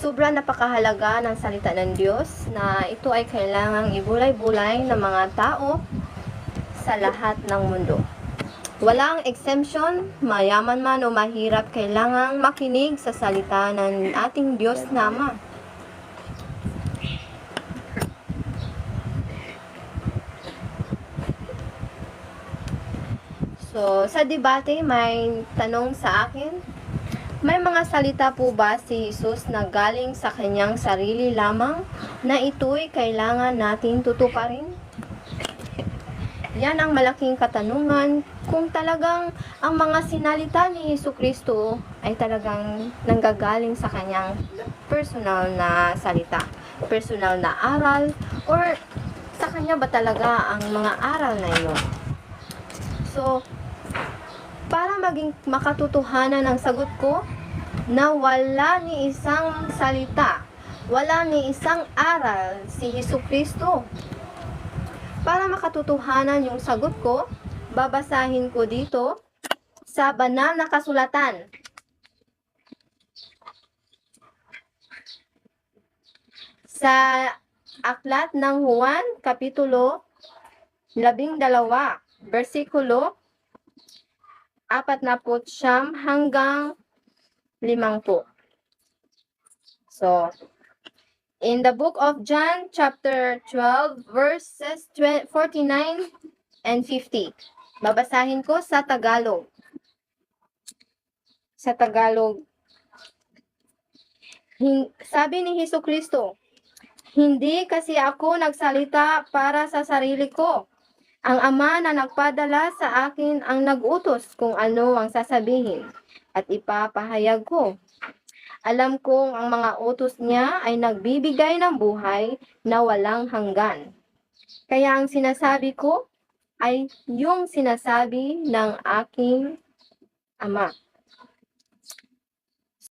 Sobrang napakahalaga ng salita ng Diyos na ito ay kailangang ibulay-bulay ng mga tao sa lahat ng mundo. Walang exemption, mayaman man o mahirap, kailangang makinig sa salita ng ating Diyos na Ama. So, sa debate, may tanong sa akin. May mga salita po ba si Jesus na galing sa kanyang sarili lamang na ito'y kailangan natin tutuparin? Yan ang malaking katanungan kung talagang ang mga sinalita ni Jesucristo ay talagang nanggagaling sa kanyang personal na salita, personal na aral, or sa kanya ba talaga ang mga aral na iyon? So, para maging makatotohanan ang sagot ko, na wala ni isang salita, wala ni isang aral si Jesucristo. Para makatotohanan yung sagot ko, babasahin ko dito sa banal na kasulatan. Sa aklat ng Juan, kapitulo 12, versikulo 49 hanggang 50. So, in the book of John, chapter 12, verses 49 and 50. Babasahin ko sa Tagalog. Sa Tagalog. Sabi ni Jesucristo, "Hindi kasi ako nagsalita para sa sarili ko. Ang Ama na nagpadala sa akin ang nag-utos kung ano ang sasabihin at ipapahayag ko. Alam kong ang mga utos niya ay nagbibigay ng buhay na walang hanggan. Kaya ang sinasabi ko ay yung sinasabi ng aking Ama."